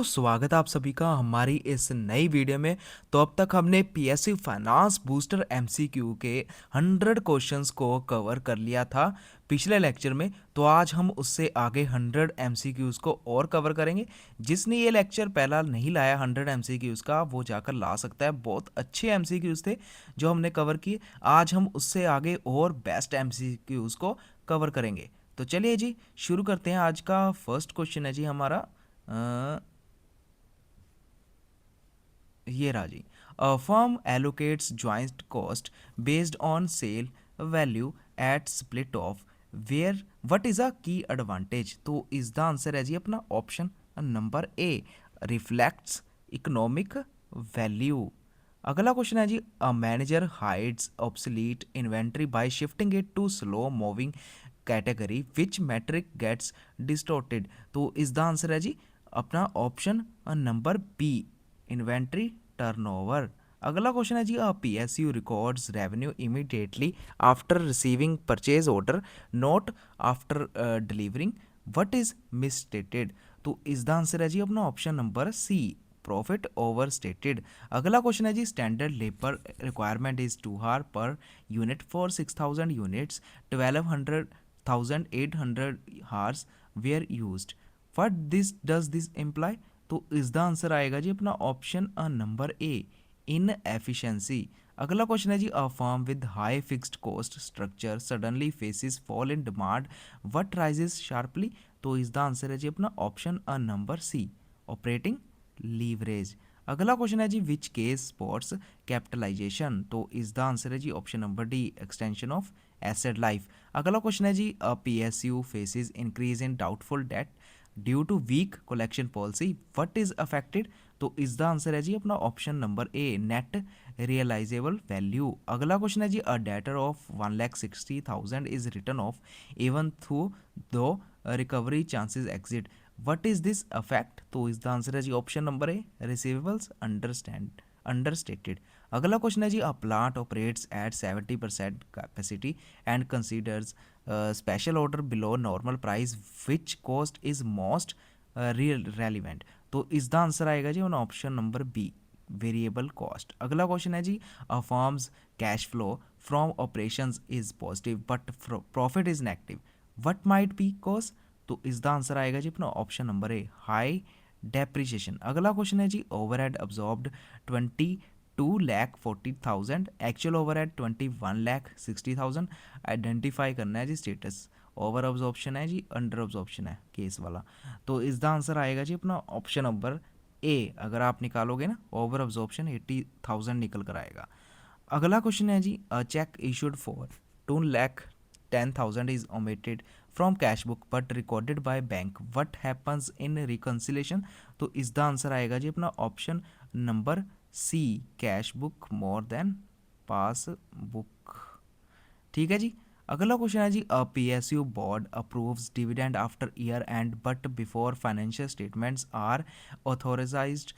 तो स्वागत है आप सभी का हमारी इस नई वीडियो में। तो अब तक हमने पीएसयू फाइनेंस बूस्टर एमसीक्यू के 100 क्वेश्चंस को कवर कर लिया था पिछले लेक्चर में। तो आज हम उससे आगे 100 एमसीक्यूज को और कवर करेंगे। जिसने ये लेक्चर पहला नहीं लाया 100 एमसीक्यूज का, वो जाकर ला सकता है। बहुत अच्छे एमसीक्यूज थे जो हमने कवर किए। आज हम उससे आगे और बेस्ट एमसीक्यूज को कवर करेंगे। तो चलिए जी शुरू करते हैं। आज का फर्स्ट क्वेश्चन है जी हमारा, ये रहा जी। A firm allocates joint cost based on sale value at split off where what is a key advantage. तो इसका आंसर है जी अपना option number A, reflects economic value. अगला क्वेश्चन है जी, a manager hides obsolete inventory by shifting it to slow moving category which metric gets distorted. तो इसका आंसर है जी अपना option number B, inventory turnover. अगला क्वेश्चन है जी, PSU records revenue immediately after receiving purchase order not after delivering what is misstated. तो इसका आंसर है जी अपना option number C, profit over stated. अगला क्वेश्चन है जी, standard labour requirement is 2 hours per unit for 6000 units 12,800 hours were used what this does this imply. तो इसका आंसर आएगा जी अपना option number A, inefficiency. अगला क्वेश्चन है जी, a firm with high fixed cost structure suddenly faces fall in demand what rises sharply. तो इसका आंसर है जी अपना option number C, operating leverage. अगला क्वेश्चन है जी, विच केस स्पॉट्स कैपिटलाइजेशन। तो इसका आंसर है जी option number D, extension of asset life. अगला क्वेश्चन है जी, PSU faces increase in doubtful debt due to weak collection policy what is affected. तो इसका आंसर है जी अपना option number A, net realisable value. अगला क्वेश्चन है जी, a debtor of 1,60,000 is written off even through दो recovery chances exist what is this affect. तो इसका आंसर है जी option number A, receivables understated. अगला क्वेश्चन है जी, a plant operates at 70% capacity and considers special order below normal price which cost is most real relevant. तो इसका answer आएगा जी option number B, variable cost. अगला क्वेश्चन है जी, अ firms cash flow from operations is positive but profit is negative what might be cause. तो इसका answer आएगा जी अपना option number A, high depreciation. अगला क्वेश्चन है जी, overhead absorbed 22,40,000 actual overhead 21,60,000 identify करना है जी स्टेटस। ओवर अब्जॉर्प्शन है जी, अंडर अब्जॉर्प्शन है केस वाला। तो इसका आंसर आएगा जी अपना ऑप्शन नंबर ए। अगर आप निकालोगे ना ओवर अब्जॉर्प्शन 80,000 निकल कर आएगा। अगला क्वेश्चन है जी, a check issued for 2,10,000 is omitted from cash book but recorded by bank what happens in reconciliation. तो इसका आंसर आएगा जी अपना option number C, cash book more than pass book. ठीक है जी। अगला क्वेश्चन है जी, PSU board approves dividend after year end but before financial statements are authorised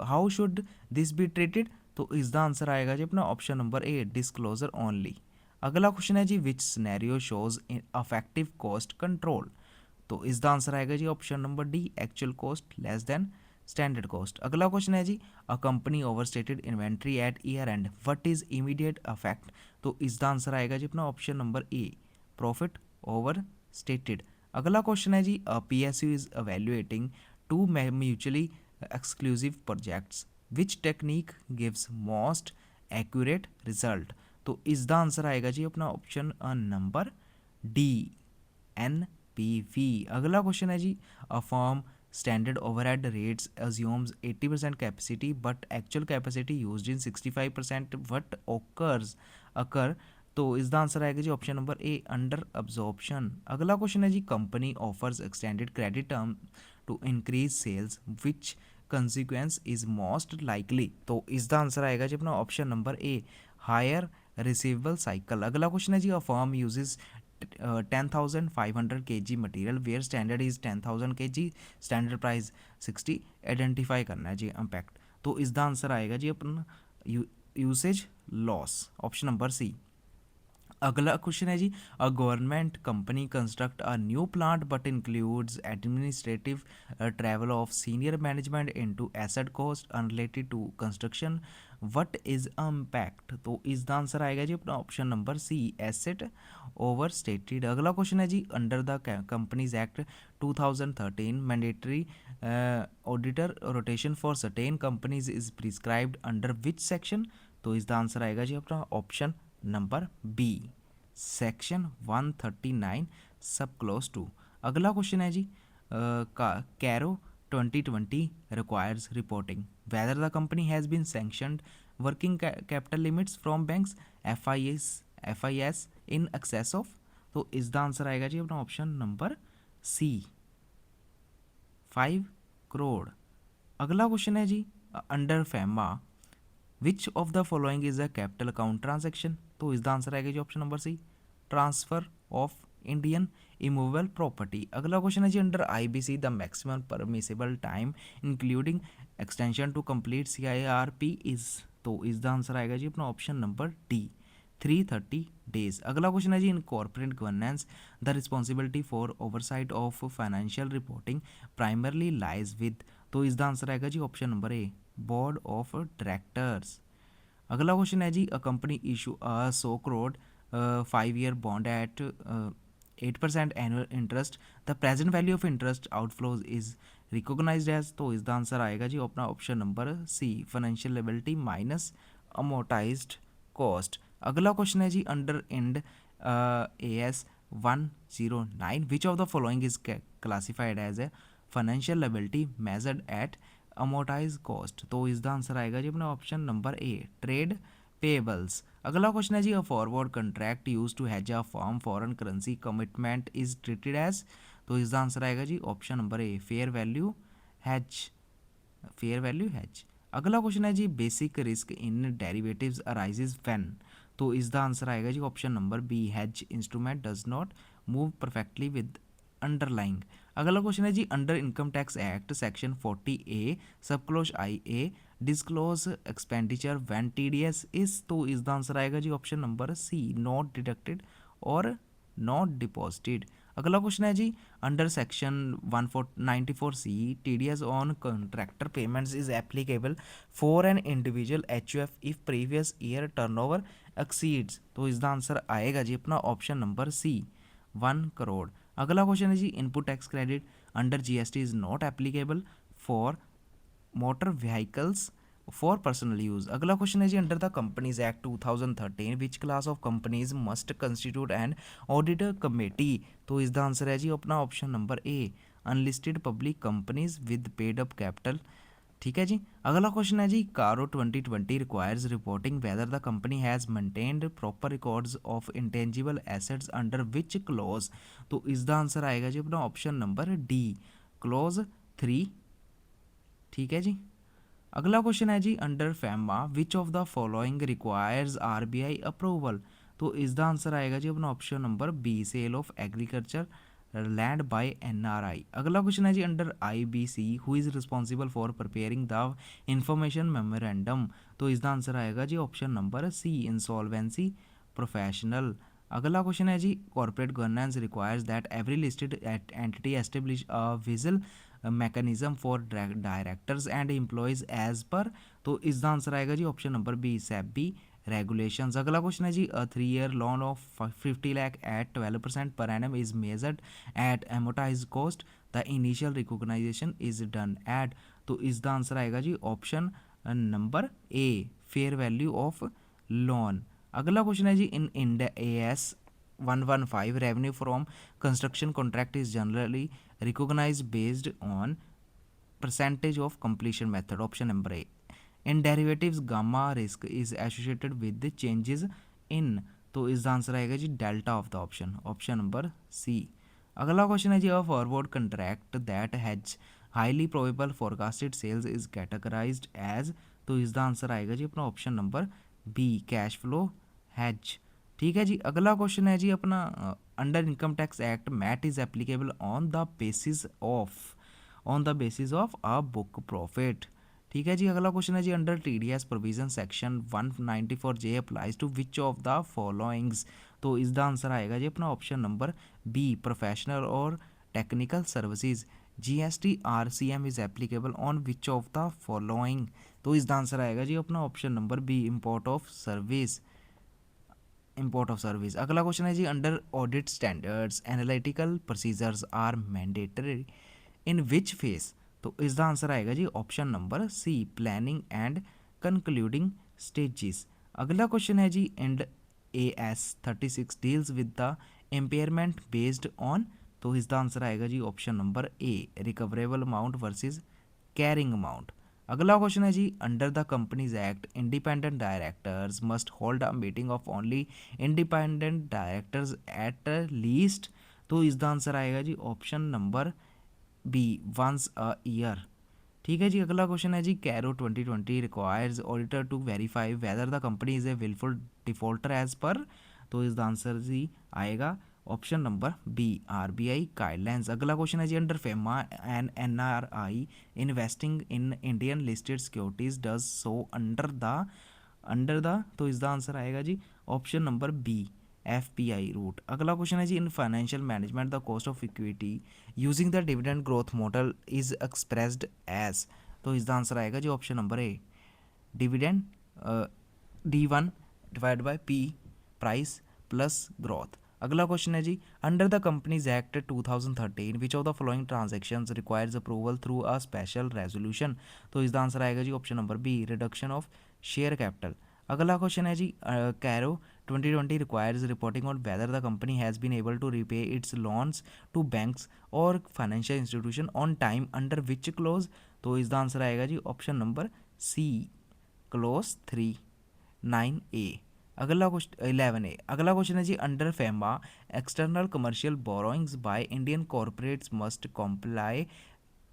how should this be treated. तो इसका आंसर आएगा जी अपना option number A, disclosure only. अगला क्वेश्चन है जी, which scenario shows effective cost control. तो इसका आंसर आएगा जी option number D, actual cost less than standard cost. अगला क्वेश्चन है जी, a company overstated inventory at year end what is immediate effect. तो इसका आंसर आएगा जी अपना option number A, profit over stated. अगला क्वेश्चन है जी, PSU is evaluating two mutually exclusive projects which technique gives most accurate result. तो इसका आंसर आएगा जी अपना ऑप्शन नंबर डी, एनपीवी। अगला क्वेश्चन है जी, a form standard overhead rates assumes 80% capacity but actual capacity used in 65% what occur. तो इसका आंसर आएगा जी option number A, under absorption. अगला क्वेश्चन है जी, company offers extended credit term to increase sales which consequence is most likely. तो इसका answer आएगा जी अपना option number A, higher receivable cycle. अगला क्वेश्चन है जी, a firm uses 10,500 kg material were standard is 10,000 kg standard price 60 identify करना है जी इम्पैक्ट। तो इसका आंसर आएगा जी अपना usage loss, option number C. अगला क्वेश्चन है जी, a government company construct a new plant but includes administrative travel of senior management into asset cost unrelated to construction, what is impact. तो इसका आंसर आएगा जी अपना option number C, asset over stated. अगला question है जी, under the companies act 2013 mandatory auditor rotation for certain companies is prescribed under which section. तो इसका आंसर आएगा जी अपना ऑप्शन नंबर बी, सेक्शन 139 सब क्लोज 2। अगला क्वेश्चन है जी, CARO 2020 requires reporting whether the company has been sanctioned working capital limits from banks FIS in excess of। तो इसका आंसर आएगा जी अपना ऑप्शन नंबर सी, 5 करोड़। अगला क्वेश्चन है जी, under FEMA which of the following is a capital account transaction. तो इसका आंसर आएगा जी option number C, transfer of Indian immovable property. अगला क्वेश्चन है जी, under IBC the maximum permissible time including extension to complete CIRP is. तो इसका answer आएगा जी अपना ऑप्शन नंबर डी, 330 डेज। अगला क्वेश्चन है जी, in corporate governance the responsibility for oversight of financial reporting primarily lies with. तो इसका आंसर आएगा जी option number A, board of directors. अगला क्वेश्चन है जी, a company issue a 100 crore 5 year bond at 8% annual interest, the present value of interest outflows is recognised as. तो इसका answer आएगा जी अपना option number C, financial liability minus amortised cost. अगला question है जी, under Ind AS 109 which of the following is classified as a financial liability measured at amortise cost. तो इसका आंसर आएगा जी अपना option number A, trade payables. अगला question है जी, a forward contract use to hedge a form foreign currency commitment is treated as. तो इसका आंसर आएगा जी option number A, fair value hedge, fair value hedge. अगला क्वेश्चन है जी, basic risk in derivatives arises when. तो इसका answer आएगा जी option number B, hedge instrument does not move perfectly with underlying. अगला क्वेश्चन है जी, under income tax act section 40A sub clause IA disclose expenditure when TDS is. तो इसका answer आएगा जी option number C, not deducted और not deposited. अगला question है जी, under section 194C TDS on contractor payments is applicable for an individual HUF if previous year turnover exceeds. तो इसका आंसर आएगा जी अपना ऑप्शन नंबर सी, 1 करोड़। अगला क्वेश्चन है जी, input tax credit under GST is not applicable for motor vehicles for personal use. अगला question है जी, under the companies act 2013 which class of companies must constitute and auditor committee. तो इसका answer है जी अपना option number A, unlisted public companies with paid up capital. ठीक है जी। अगला क्वेश्चन है जी, CARO 2020 requires reporting weather the company has maintained proper records of intangible assets under which clause. तो इसका आंसर आएगा जी अपना ऑप्शन नंबर डी, क्लॉज 3। ठीक है जी। अगला क्वेश्चन है जी, under FEMA which of the following requires RBI approval. तो इसका आंसर आएगा जी अपना option number B, sale of agriculture land by NRI। अगला क्वेश्चन है जी, under IBC who is responsible for preparing the information memorandum. तो इसका आंसर आएगा जी option number C, insolvency professional. अगला क्वेश्चन है जी, corporate governance requires that every listed entity establish a vigil mechanism for directors and employees as per. तो इसका answer आएगा जी option number B, SEBI regulations। अगला क्वेश्चन है जी, a 3 year loan of 50 lakh at 12% per annum is measured at amortised cost, the initial recognition is done at. तो इसका answer आएगा जी option number A, fair value of loan. अगला question है जी, in India AS 115 revenue from construction contract is generally recognized based on percentage of completion method, option number A। in derivatives gamma risk is associated with the changes in। तो इसका answer आएगा जी delta of the option, option number C. अगला question है जी, a forward contract that has highly probable forecasted sales is categorised as. तो इसका answer आएगा जी अपना option number B, cash flow hedge. ठीक है जी। अगला क्वेश्चन है जी अपना, under income tax act MAT is applicable on the basis of, on the basis of a book profit. ठीक है जी। अगला क्वेश्चन है जी under TDS provision section 194J applies to which of the followings. तो इसका आंसर आएगा जी अपना ऑप्शन नंबर बी प्रोफेशनल और technical services. GST RCM is applicable on which of the following. तो इसका आंसर आएगा जी अपना option number B import of service. Import of service. अगला क्वेश्चन है जी under audit standards analytical procedures are mandatory in which phase. तो इसका आंसर आएगा जी option number C planning and concluding stages. अगला क्वेश्चन है जी and AS36 deals with the impairment based on. तो इसका आंसर आएगा जी option number A recoverable amount versus carrying amount. अगला क्वेश्चन है जी under the companies act independent directors must hold a meeting of only independent directors at least. तो इसका answer आएगा जी option number B once a year. ठीक है जी। अगला क्वेश्चन है जी CARO 2020 requires auditor to verify whether the company is a wilful defaulter as per. तो इसका आंसर जी आएगा option number B RBI guidelines. अगला क्वेश्चन है जी under FEMA and NRI investing in Indian listed securities does so under the. तो इसका answer आएगा जी option number B FPI route. अगला क्वेश्चन है जी in financial management the cost of equity using the dividend growth model is expressed as. तो इसका answer आएगा जी option number A dividend D1 divide by P price plus growth. अगला question है जी under the companies act 2013 which of the following transactions requires approval through a special resolution. तो इसका answer आएगा जी option number B reduction of share capital. अगला question है जी CARO 2020 requires reporting on whether the company has been able to repay its loans to banks or financial institution on time under which clause। तो इसका answer आएगा जी option number C clause 39A। अगला question 11A। अगला question है जी under FEMA external commercial borrowings by Indian corporates must comply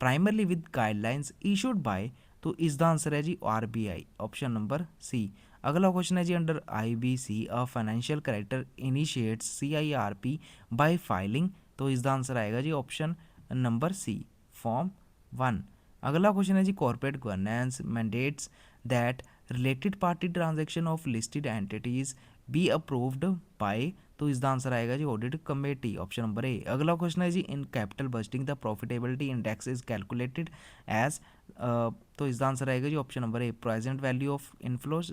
primarily with guidelines issued by. तो इसका आंसर है जी RBI ऑप्शन नंबर सी। अगला क्वेश्चन है जी under IBC a financial creditor initiates CIRP by filing. तो इसका आंसर आएगा जी ऑप्शन नंबर सी फॉर्म 1। अगला क्वेश्चन है जी corporate governance mandates that related party transaction of listed entities be approved by. तो इसका आंसर आएगा जी audit committee option number A. अगला क्वेश्चन है जी in capital budgeting the profitability index is calculated as. तो इसका आंसर आएगा जी option number A present value of inflows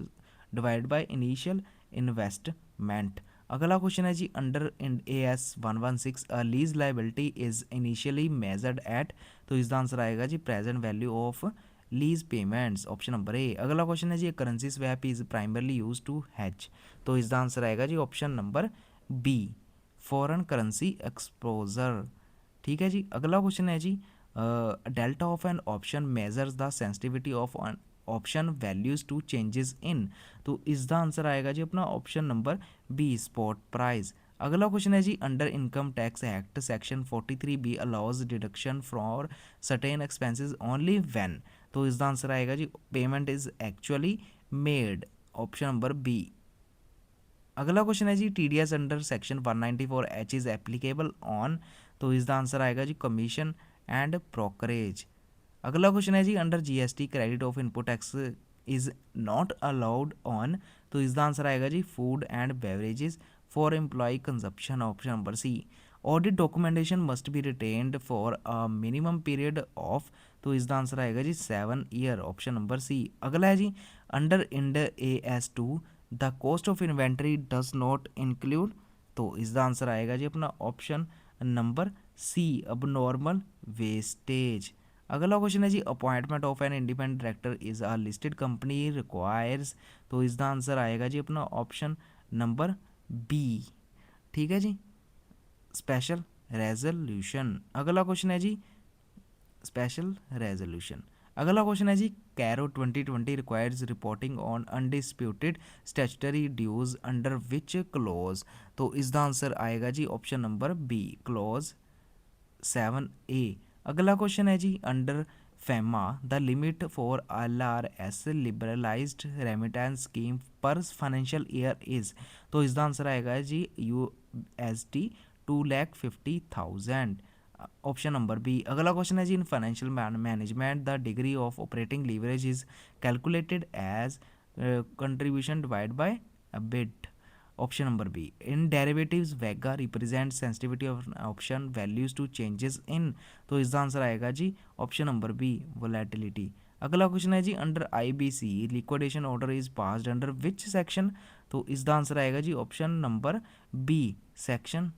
divide by initial investment. अगला क्वेश्चन है जी under AS 116 lease liability is initially measured at. तो इसका आंसर आएगा जी present value of lease payments option number A. अगला क्वेश्चन है जी currency swap is primarily use to hedge. तो इसका आंसर आएगा जी option number B foreign currency exposure. ठीक है जी। अगला क्वेश्चन है जी delta of an option measures the sensitivity of option values to changes in. तो इसका आंसर आएगा जी अपना option number B spot price. अगला क्वेश्चन है जी under income tax act section 43B allows deduction for certain expenses only when. तो इसका आंसर आएगा जी payment is actually made option number B. अगला क्वेश्चन है जी TDS under section 194H is applicable on. तो इसका आंसर आएगा जी कमीशन एंड ब्रोकरेज। अगला क्वेश्चन है जी under GST credit of input tax is not allowed on. तो इसका आंसर आएगा जी food and beverages for employee consumption option number C. Audit documentation must be retained for a minimum period of. तो इसका answer आएगा जी 7 year option number C. अगला है जी under Ind AS2 the cost of inventory does not include. तो इसका answer आएगा जी अपना ऑप्शन नंबर सी अब नॉर्मल वेस्टेज। अगला क्वेश्चन है जी appointment of an independent director is a listed company requires. तो इसका आंसर आएगा जी अपना ऑप्शन नंबर बी। ठीक है जी स्पेशल रेजोल्यूशन। अगला क्वेश्चन है जी स्पेशल रेजोल्यूशन। अगला क्वेश्चन है जी CARO 2020 requires reporting on undisputed statutory dues under which clause. तो इसका आंसर आएगा जी option number B clause 7A। अगला क्वेश्चन है जी under FEMA the limit for LRS liberalised remittance scheme per financial year is. तो इसका आंसर आएगा जी USD 2,50,000। Option number B. अगला क्वेश्चन है जी in financial management the degree of operating leverage is calculated as contribution divide by EBIT. Option number B. In derivatives vega represent sensitivity of option values to changes in, तो इसका answer आएगा जी option number B volatility. अगला question है जी under IBC liquidation order is passed under which section, तो इसका answer आएगा जी ऑप्शन नंबर बी सेक्शन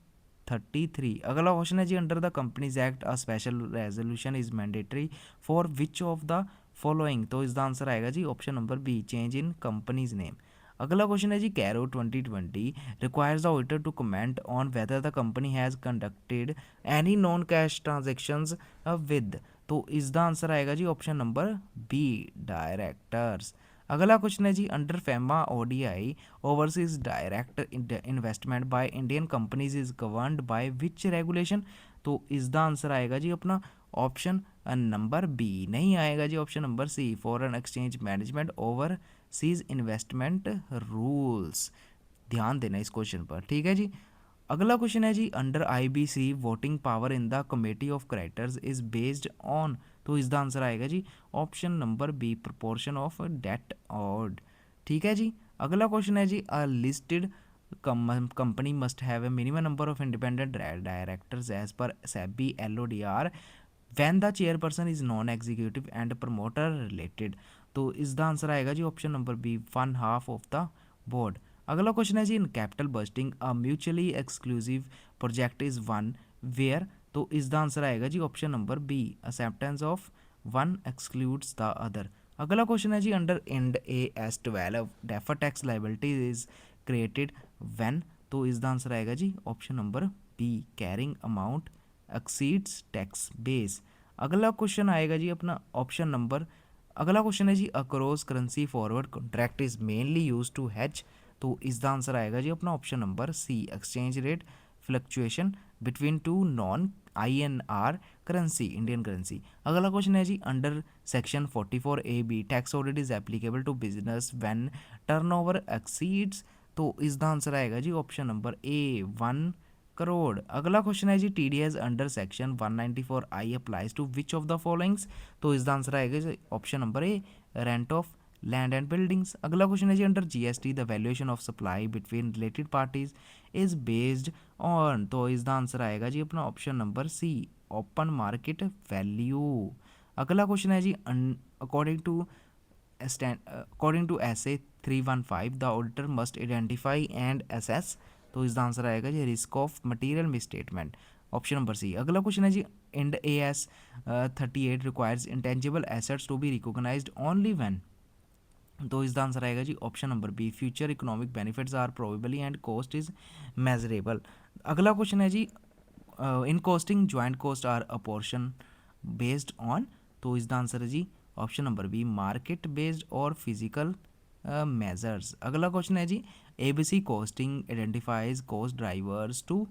33। अगला क्वेश्चन है जी under the companies act a special resolution is mandatory for which of the following, तो इसका आंसर आएगा जी option number B change in company's name. अगला क्वेश्चन है जी CARO 2020 requires the auditor to comment on whether the company has conducted any non cash transactions with, तो इसका answer आएगा जी ऑप्शन नंबर बी डायरेक्टर्स। अगला क्वेश्चन है जी under FEMA ODI overseas direct investment by Indian companies is governed by which regulation, तो इसका answer आएगा जी अपना ऑप्शन नंबर बी, नहीं आएगा जी option number C foreign exchange management overseas investment rules. ध्यान देना इस क्वेश्चन पर, ठीक है जी। अगला क्वेश्चन है जी under IBC voting power in the committee of creditors is based on, तो इसका आंसर आएगा जी option number B proportion of debt owed, ठीक है जी। अगला क्वेश्चन है जी a listed company must have a minimum number of independent directors as per SEBI LODR when the chairperson is non-executive and promoter related, तो इसका answer आएगा जी option number B 1/2 of the board. अगला question है जी in capital budgeting a mutually exclusive project is one where, तो इसका answer आएगा जी option number B acceptance of one excludes the other. अगला क्वेश्चन है जी under Ind AS 12 defer tax liability is created when, तो इसका आंसर आएगा जी option number B carrying amount exceeds tax base. अगला क्वेश्चन आएगा जी अपना ऑप्शन नंबर, अगला क्वेश्चन है जी across currency forward contract is mainly use to has, तो इसका आंसर आएगा जी अपना ऑप्शन नंबर सी exchange rate fluctuation between two non INR currency Indian currency. अगला क्वेश्चन है जी under section 44AB tax audit is applicable to business when turnover exceeds, तो इसका आंसर आएगा जी ऑप्शन नंबर ए 1 करोड़। अगला क्वेश्चन है जी TDS under section 194I applies to which of the followings, तो इसका आंसर आएगा जी option number A rent of land and buildings. अगला क्वेश्चन है जी under GST the valuation of supply between related parties is based on, तो इसका answer आएगा जी अपना option number C open market value. अगला क्वेश्चन है जी according to SA 315 the auditor must identify and assess, तो इसका आंसर आएगा जी risk of material misstatement option number C. अगला क्वेश्चन है जी Ind AS 38 requires intangible assets to be recognised only when, तो इसका आंसर आएगा जी option number B future economic benefits are probably and cost is measurable. अगला question है जी in costing joint cost are apportion based on, तो इसका answer है जी option number B market based और फिजिकल मेजर्स। अगला क्वेश्चन है जी ABC costing identifies cost drivers to,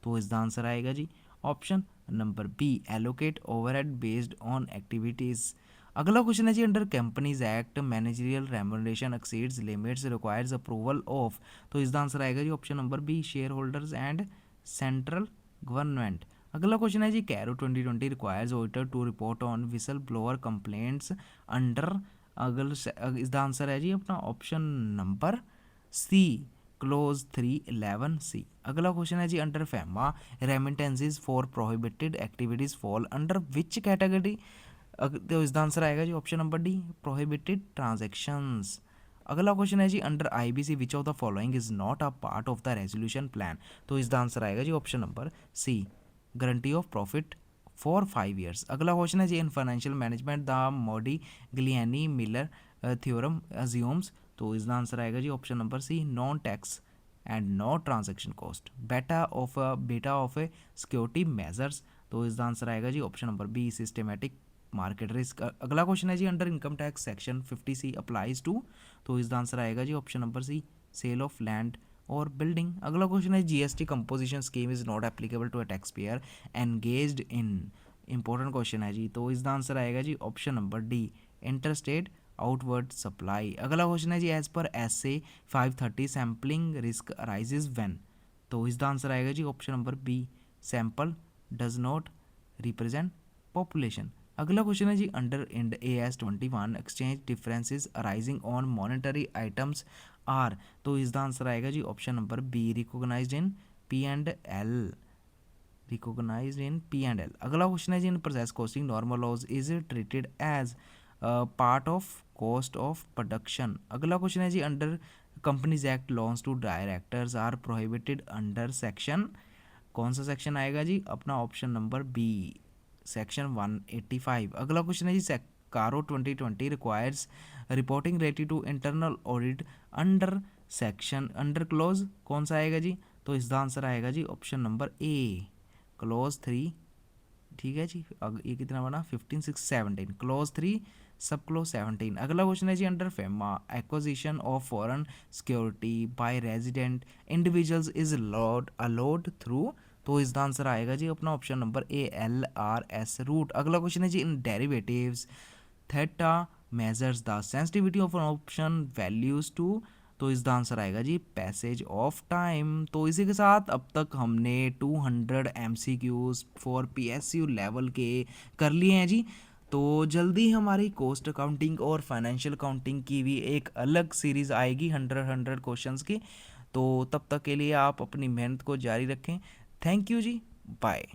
तो इसका आंसर आएगा जी option number B allocate overhead based on activities. अगला क्वेश्चन है जी under Companies Act managerial remuneration exceeds limits requires approval of, तो इसका आंसर आएगा जी option number B share holders and central government. अगला क्वेश्चन है जी CARO 2020 requires auditor to report on whistle blower complaints under, इसका आंसर है जी अपना option number C close 311C। अगला क्वेश्चन है जी under FEMA remittances for prohibited activities fall under which category, तो इसका आंसर आएगा जी option number D prohibited transactions. अगला क्वेश्चन है जी under IBC which of the following is not a part of the resolution plan, तो इसका answer आएगा जी option number C guarantee of profit for 5 years। अगला क्वेश्चन है जी in financial management the Modigliani Miller theorem assumes, तो इसका answer आएगा जी option number C non tax and no transaction cost beta of a security measures, तो इसका answer आएगा जी option number B systematic market risk. अगला question है जी under income tax section 50C applies to, तो इसका आंसर आएगा जी option number C sale of land और बिल्डिंग। अगला क्वेश्चन है GST composition scheme is not applicable to a tax payer engaged in, important question है जी, तो इसका आंसर आएगा जी option number D interstate outward supply. अगला क्वेश्चन है जी as per SA 530 sampling risk arises when, तो इसका आंसर आएगा जी option number B sample does not represent population. अगला क्वेश्चन है जी under Ind AS 21 exchange differences arising on monetary items are, तो इसका आंसर आएगा जी option number B recognised in P&L, recognised in P&L। अगला क्वेश्चन है जी in process costing normal loss is treated as part of cost of production. अगला question है जी under Companies Act loans to directors are prohibited under section, कौन सा section आएगा जी अपना ऑप्शन नंबर बी सेक्शन 185। अगला क्वेश्चन है जी CARO 2020 requires reporting related to internal audit under section under clause, कौन सा आएगा जी, तो इसका आंसर आएगा जी ऑप्शन नंबर ए क्लोज 3। ठीक है जी, ये कितना बना 15 6 17 क्लोज 3 सब क्लोज 17। अगला क्वेश्चन है जी under FEMA acquisition of foreign security by resident individuals is allowed through, तो इसका आंसर आएगा जी अपना option number A LRS route. अगला क्वेश्चन है जी in derivatives theta measures the sensitivity of an option values to, तो इसका आंसर आएगा जी पैसेज ऑफ टाइम। तो इसी के साथ अब तक हमने 200 MCQs फॉर PSU लेवल के कर लिए हैं जी। तो जल्दी हमारी कॉस्ट अकाउंटिंग और फाइनेंशियल अकाउंटिंग की भी एक अलग सीरीज़ आएगी 100 क्वेश्चंस की। तो तब तक के लिए आप अपनी मेहनत को जारी रखें। थैंक यू जी, बाय।